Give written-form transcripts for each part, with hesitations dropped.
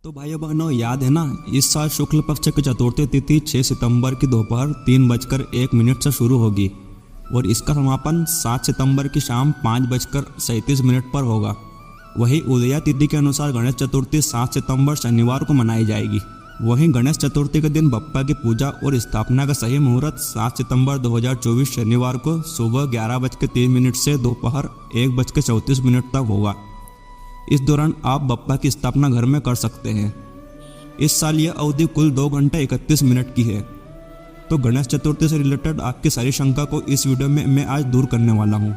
तो भाइयों बहनों याद है ना, इस साल शुक्ल पक्ष की चतुर्थी तिथि 6 सितंबर की दोपहर 3:01 से शुरू होगी और इसका समापन 7 सितंबर की शाम 5:37 पर होगा। वहीं उदया तिथि के अनुसार गणेश चतुर्थी 7 सितंबर शनिवार को मनाई जाएगी। वहीं गणेश चतुर्थी के दिन बप्पा की पूजा और स्थापना का सही मुहूर्त 7 सितंबर 2024 शनिवार को सुबह 11:03 से दोपहर 1:34 तक होगा। इस दौरान आप बप्पा की स्थापना घर में कर सकते हैं। इस साल यह अवधि कुल 2 घंटे 31 मिनट की है। तो गणेश चतुर्थी से रिलेटेड आपकी सारी शंका को इस वीडियो में मैं आज दूर करने वाला हूँ।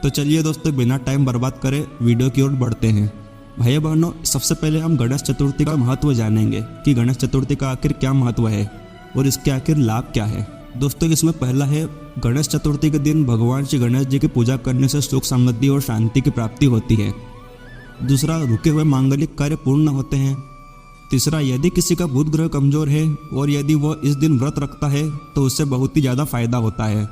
तो चलिए दोस्तों, बिना टाइम बर्बाद करे वीडियो की ओर बढ़ते हैं। भाइयों बहनों, सबसे पहले हम गणेश चतुर्थी का महत्व जानेंगे कि गणेश चतुर्थी का आखिर क्या महत्व है और इसके आखिर लाभ क्या है। दोस्तों, इसमें पहला है, गणेश चतुर्थी के दिन भगवान श्री गणेश जी की पूजा करने से सुख समृद्धि और शांति की प्राप्ति होती है। दूसरा, रुके हुए मांगलिक कार्य पूर्ण होते हैं। तीसरा, यदि किसी का बुध ग्रह कमजोर है और यदि वह इस दिन व्रत रखता है तो उससे बहुत ही ज़्यादा फायदा होता है।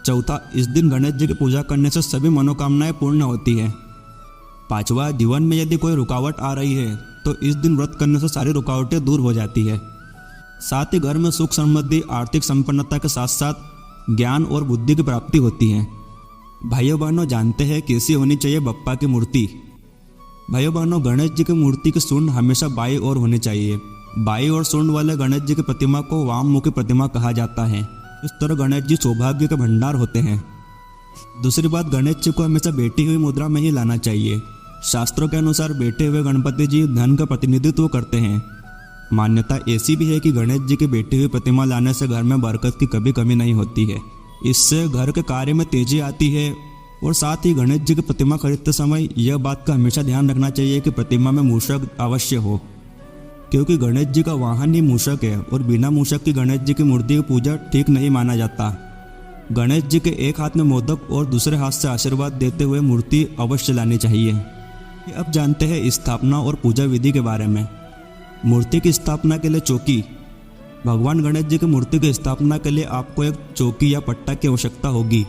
चौथा, इस दिन गणेश जी की पूजा करने से सभी मनोकामनाएं पूर्ण होती है। पांचवा, जीवन में यदि कोई रुकावट आ रही है तो इस दिन व्रत करने से सारी रुकावटें दूर हो जाती है। साथ ही घर में सुख समृद्धि, आर्थिक संपन्नता के साथ साथ ज्ञान और बुद्धि की प्राप्ति होती है। भाइयों बहनों, जानते हैं कैसी होनी चाहिए बप्पा की मूर्ति। भाइयों बहनों, गणेश जी की मूर्ति की सूंड हमेशा बाईं ओर होनी चाहिए। बाईं ओर सूंड वाले गणेश जी की प्रतिमा को वाममुखी प्रतिमा कहा जाता है। इस तरह गणेश जी सौभाग्य के भंडार होते हैं। दूसरी बात, गणेश जी को हमेशा बैठी हुई मुद्रा में ही लाना चाहिए। शास्त्रों के अनुसार बैठे हुए गणपति जी धन का प्रतिनिधित्व करते हैं। मान्यता ऐसी भी है कि गणेश जी की बैठी हुई प्रतिमा लाने से घर में बरकत की कभी कमी नहीं होती है। इससे घर के कार्य में तेजी आती है। और साथ ही गणेश जी की प्रतिमा खरीदते समय यह बात का हमेशा ध्यान रखना चाहिए कि प्रतिमा में मूषक अवश्य हो, क्योंकि गणेश जी का वाहन ही मूषक है और बिना मूषक की गणेश जी की मूर्ति की पूजा ठीक नहीं माना जाता। गणेश जी के एक हाथ में मोदक और दूसरे हाथ से आशीर्वाद देते हुए मूर्ति अवश्य लानी चाहिए। अब जानते हैं स्थापना और पूजा विधि के बारे में। मूर्ति की स्थापना के लिए चौकी। भगवान गणेश जी की मूर्ति की स्थापना के लिए आपको एक चौकी या पट्टा की आवश्यकता होगी।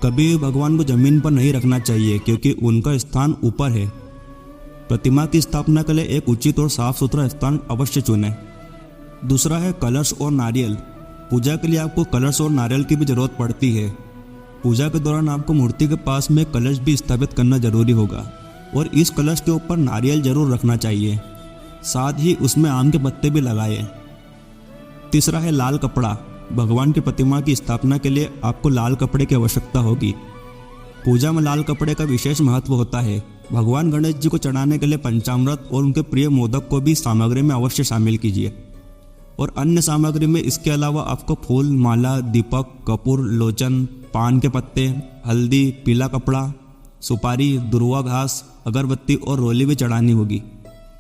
कभी भी भगवान को जमीन पर नहीं रखना चाहिए क्योंकि उनका स्थान ऊपर है। प्रतिमा की स्थापना के लिए एक उचित और साफ सुथरा स्थान अवश्य चुनें। दूसरा है कलश और नारियल। पूजा के लिए आपको कलश और नारियल की भी जरूरत पड़ती है। पूजा के दौरान आपको मूर्ति के पास में कलश भी स्थापित करना जरूरी होगा और इस कलश के ऊपर नारियल जरूर रखना चाहिए। साथ ही उसमें आम के पत्ते भी लगाए। तीसरा है लाल कपड़ा। भगवान की प्रतिमा की स्थापना के लिए आपको लाल कपड़े की आवश्यकता होगी। पूजा में लाल कपड़े का विशेष महत्व होता है। भगवान गणेश जी को चढ़ाने के लिए पंचामृत और उनके प्रिय मोदक को भी सामग्री में अवश्य शामिल कीजिए। और अन्य सामग्री में इसके अलावा आपको फूल, माला, दीपक, कपूर, लोचन, पान के पत्ते, हल्दी, पीला कपड़ा, सुपारी, दुर्वा घास, अगरबत्ती और रोली भी चढ़ानी होगी।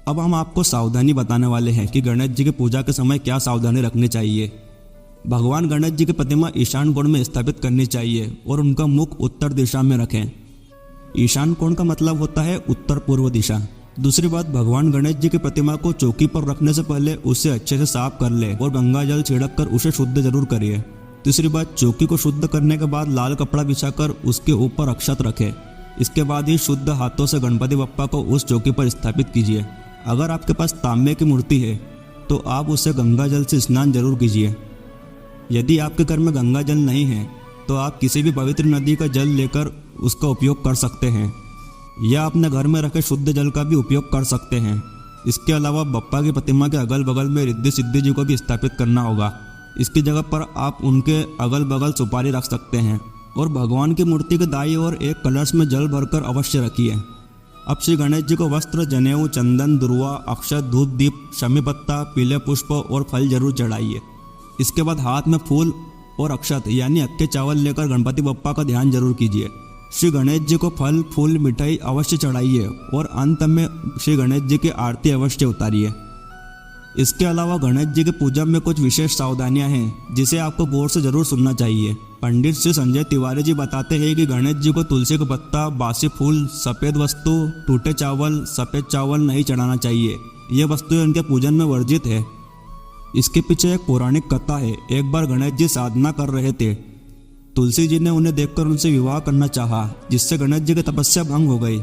अब हम आपको सावधानी बताने वाले हैं कि गणेश जी की पूजा के समय क्या सावधानी रखनी चाहिए। भगवान गणेश जी की प्रतिमा ईशान कोण में स्थापित करनी चाहिए और उनका मुख उत्तर दिशा में रखें। ईशान कोण का मतलब होता है उत्तर पूर्व दिशा। दूसरी बात, भगवान गणेश जी की प्रतिमा को चौकी पर रखने से पहले उसे अच्छे से साफ कर ले और गंगा जल छिड़क कर उसे शुद्ध जरूर करिए। तीसरी बात, चौकी को शुद्ध करने के बाद लाल कपड़ा बिछाकर उसके ऊपर अक्षत रखें। इसके बाद ही शुद्ध हाथों से गणपति बप्पा को उस चौकी पर स्थापित कीजिए। अगर आपके पास तांबे की मूर्ति है तो आप उसे गंगा जल से स्नान जरूर कीजिए। यदि आपके घर में गंगा जल नहीं है तो आप किसी भी पवित्र नदी का जल लेकर उसका उपयोग कर सकते हैं या अपने घर में रखे शुद्ध जल का भी उपयोग कर सकते हैं। इसके अलावा बप्पा की प्रतिमा के अगल बगल में रिद्धि सिद्धि जी को भी स्थापित करना होगा। इसकी जगह पर आप उनके अगल बगल सुपारी रख सकते हैं और भगवान की मूर्ति के दाईं ओर एक कलश में जल भरकर अवश्य रखिए। अब श्री गणेश जी को वस्त्र, जनेऊ, चंदन, दुर्वा, अक्षत, धूप, दीप, शमी पत्ता, पीले पुष्प और फल जरूर चढ़ाइए। इसके बाद हाथ में फूल और अक्षत यानी अक्के चावल लेकर गणपति बप्पा का ध्यान जरूर कीजिए। श्री गणेश जी को फल, फूल, मिठाई अवश्य चढ़ाइए और अंत में श्री गणेश जी की आरती अवश्य उतारिए। इसके अलावा गणेश जी की पूजा में कुछ विशेष सावधानियां हैं जिसे आपको गौर से जरूर सुनना चाहिए। पंडित श्री संजय तिवारी जी बताते हैं कि गणेश जी को तुलसी का पत्ता, बासी फूल, सफ़ेद वस्तु, टूटे चावल, सफ़ेद चावल नहीं चढ़ाना चाहिए। ये वस्तुएं उनके पूजन में वर्जित है। इसके पीछे एक पौराणिक कथा है। एक बार गणेश जी साधना कर रहे थे। तुलसी जी ने उन्हें देखकर उनसे विवाह करना चाहा, जिससे गणेश जी की तपस्या भंग हो गई।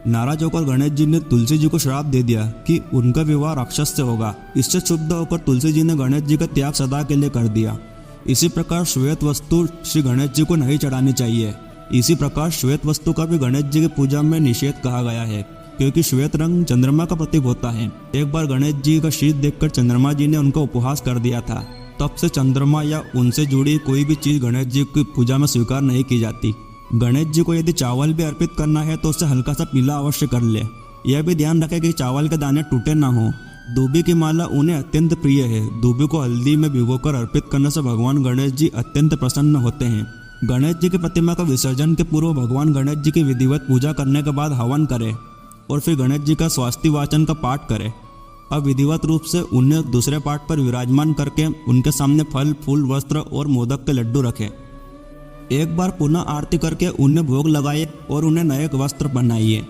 नाराज होकर गणेश जी ने तुलसी जी को श्राप दे दिया कि उनका विवाह राक्षस से होगा। इससे क्षुब्ध होकर तुलसी जी ने गणेश जी का त्याग सदा के लिए कर दिया। इसी प्रकार श्वेत वस्तु श्री गणेश जी को नहीं चढ़ानी चाहिए। इसी प्रकार श्वेत वस्तु का भी गणेश जी की पूजा में निषेध कहा गया है, क्योंकि श्वेत रंग चंद्रमा का प्रतीक होता है। एक बार गणेश जी का शीत देखकर चंद्रमा जी ने उनका उपहास कर दिया था। तब से चंद्रमा या उनसे जुड़ी कोई भी चीज गणेश जी की पूजा में स्वीकार नहीं की जाती। गणेश जी को यदि चावल भी अर्पित करना है तो उससे हल्का सा पीला अवश्य कर ले। यह भी ध्यान रखें कि चावल के दाने टूटे ना हो। दूबी की माला उन्हें अत्यंत प्रिय है। दूबी को हल्दी में भिगोकर अर्पित करने से भगवान गणेश जी अत्यंत प्रसन्न होते हैं। गणेश जी की प्रतिमा का विसर्जन के पूर्व भगवान गणेश जी की विधिवत पूजा करने के बाद हवन करें और फिर गणेश जी का स्वास्ति वाचन का पाठ करें। अब विधिवत रूप से उन्हें दूसरे पाठ पर विराजमान करके उनके सामने फल, फूल, वस्त्र और मोदक के लड्डू रखें। एक बार पुनः आरती करके उन्हें भोग लगाइए और उन्हें नए वस्त्र पहनाइए।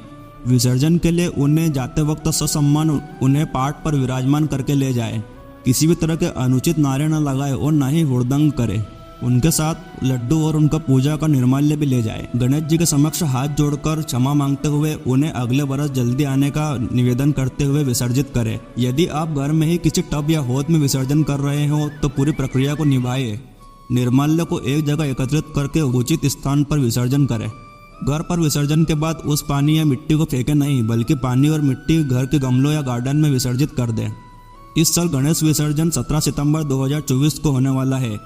विसर्जन के लिए उन्हें जाते वक्त ससम्मान उन्हें पाठ पर विराजमान करके ले जाए। किसी भी तरह के अनुचित नारे न लगाए और न ही हुड़दंग करे। उनके साथ लड्डू और उनका पूजा का निर्माल्य भी ले जाए। गणेश जी के समक्ष हाथ जोड़कर क्षमा मांगते हुए उन्हें अगले बरस जल्दी आने का निवेदन करते हुए विसर्जित करें। यदि आप घर में ही किसी टब या हौद में विसर्जन कर रहे हो तो पूरी प्रक्रिया को निभाइए। निर्माल्य को एक जगह एकत्रित करके उचित स्थान पर विसर्जन करें। घर पर विसर्जन के बाद उस पानी या मिट्टी को फेंके नहीं, बल्कि पानी और मिट्टी घर के गमलों या गार्डन में विसर्जित कर दें। इस साल गणेश विसर्जन 17 सितंबर 2024 को होने वाला है,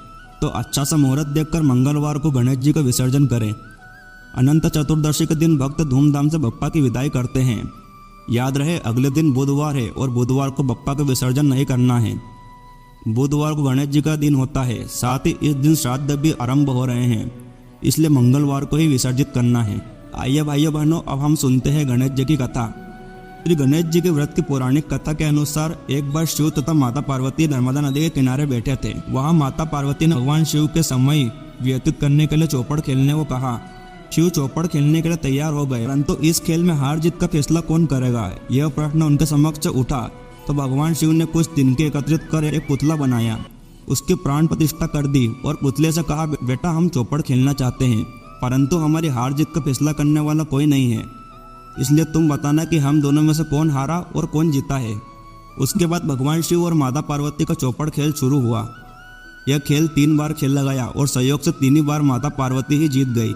तो अच्छा सा मुहूर्त देखकर मंगलवार को गणेश जी का विसर्जन करें। अनंत चतुर्दशी के दिन भक्त धूमधाम से बप्पा की विदाई करते हैं। याद रहे अगले दिन बुधवार है और बुधवार को बप्पा का विसर्जन नहीं करना है। बुधवार को गणेश जी का दिन होता है, साथ ही इस दिन श्राद्ध भी आरंभ हो रहे हैं, इसलिए मंगलवार को ही विसर्जित करना है। आइए भाइयों बहनों, अब हम सुनते हैं गणेश जी की कथा। श्री गणेश जी के व्रत की पौराणिक कथा के अनुसार एक बार शिव तथा माता पार्वती नर्मदा नदी के किनारे बैठे थे। वहां माता पार्वती ने भगवान शिव के समय व्यतीत करने के लिए चौपड़ खेलने को कहा। शिव चौपड़ खेलने के लिए तैयार हो गए, परंतु इस खेल में हार जीत का फैसला कौन करेगा, यह प्रश्न उनके समक्ष उठा। तो भगवान शिव ने कुछ दिन के एकत्रित कर एक पुतला बनाया, उसकी प्राण प्रतिष्ठा कर दी और पुतले से कहा, बेटा हम चौपड़ खेलना चाहते हैं, परंतु हमारी हार जीत का फैसला करने वाला कोई नहीं है, इसलिए तुम बताना कि हम दोनों में से कौन हारा और कौन जीता है। उसके बाद भगवान शिव और माता पार्वती का चौपड़ खेल शुरू हुआ। यह खेल 3 बार खेला गया और संयोग से 3 ही बार माता पार्वती ही जीत गई।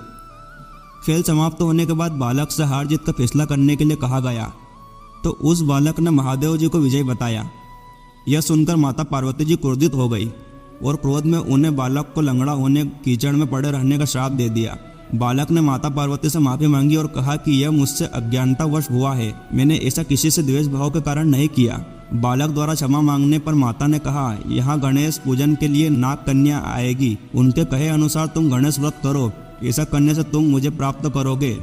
खेल समाप्त होने के बाद बालक से हार जीत का फैसला करने के लिए कहा गया, तो उस बालक ने महादेव जी को विजयी बताया। यह सुनकर माता पार्वती जी क्रोधित हो गई और क्रोध में उन्हें बालक को लंगड़ा होने, कीचड़ में पड़े रहने का श्राप दे दिया। बालक ने माता पार्वती से माफी मांगी और कहा कि यह मुझसे अज्ञानतावश हुआ है, मैंने ऐसा किसी से द्वेष भाव के कारण नहीं किया। बालक द्वारा क्षमा मांगने पर माता ने कहा, यहाँ गणेश पूजन के लिए नाग कन्या आएगी, उनके कहे अनुसार तुम गणेश व्रत करो, ऐसा करने से तुम मुझे प्राप्त करोगे।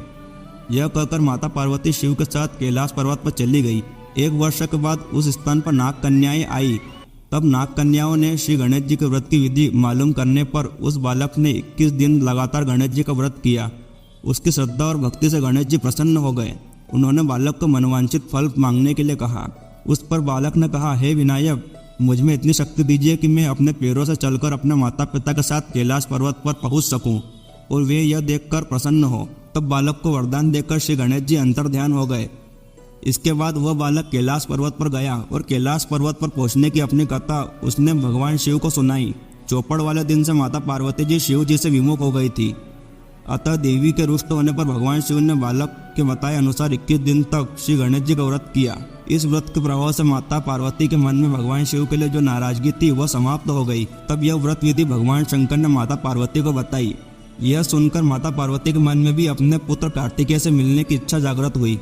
यह कहकर माता पार्वती शिव के साथ कैलाश पर्वत पर चली गई। 1 वर्ष के बाद उस स्थान पर नाग कन्याएं आई। तब नाग कन्याओं ने श्री गणेश जी के व्रत की विधि मालूम करने पर उस बालक ने 21 दिन लगातार गणेश जी का व्रत किया। उसकी श्रद्धा और भक्ति से गणेश जी प्रसन्न हो गए। उन्होंने बालक को मनवांछित फल मांगने के लिए कहा। उस पर बालक ने कहा, हे विनायक, मुझ में इतनी शक्ति दीजिए कि मैं अपने पैरों से चलकर अपने माता पिता के साथ कैलाश पर्वत पर पहुंच सकूं और वे यह देखकर प्रसन्न हो। तब बालक को वरदान देकर श्री गणेश जी अंतर्ध्यान हो गए। इसके बाद वह बालक कैलाश पर्वत पर गया और कैलाश पर्वत पर पहुंचने की अपनी कथा उसने भगवान शिव को सुनाई। चौपड़ वाले दिन से माता पार्वती जी शिव जी से विमुख हो गई थी। अतः देवी के रुष्ट होने पर भगवान शिव ने बालक के बताए अनुसार 21 दिन तक श्री गणेश जी का व्रत किया। इस व्रत के प्रभाव से माता पार्वती के मन में भगवान शिव के लिए जो नाराजगी थी वह समाप्त हो गई। तब यह व्रत विधि भगवान शंकर ने माता पार्वती को बताई। यह सुनकर माता पार्वती के मन में भी अपने पुत्र कार्तिकेय से मिलने की इच्छा जागृत हुई।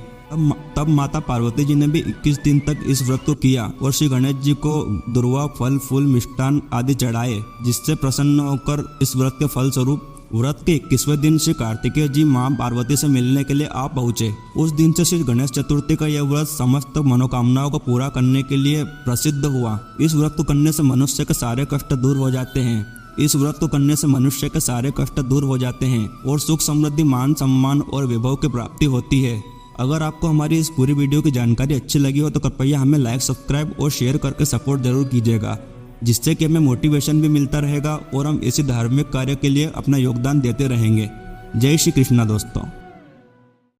तब माता पार्वती जी ने भी 21 दिन तक इस व्रत को किया और श्री गणेश जी को दुर्वा, फल, फूल, मिष्टान आदि चढ़ाए, जिससे प्रसन्न होकर इस व्रत के फल स्वरूप व्रत के 21वें दिन श्री कार्तिकेय जी मां पार्वती से मिलने के लिए आ पहुंचे। उस दिन से श्री गणेश चतुर्थी का यह व्रत समस्त मनोकामनाओं को पूरा करने के लिए प्रसिद्ध हुआ। इस व्रत को करने से मनुष्य के सारे कष्ट दूर हो जाते हैं। इस व्रत को करने से मनुष्य के सारे कष्ट दूर हो जाते हैं और सुख, समृद्धि, मान, सम्मान और वैभव की प्राप्ति होती है। अगर आपको हमारी इस पूरी वीडियो की जानकारी अच्छी लगी हो तो कृपया हमें लाइक, सब्सक्राइब और शेयर करके सपोर्ट जरूर कीजिएगा, जिससे कि हमें मोटिवेशन भी मिलता रहेगा और हम इसी धार्मिक कार्य के लिए अपना योगदान देते रहेंगे। जय श्री कृष्णा दोस्तों।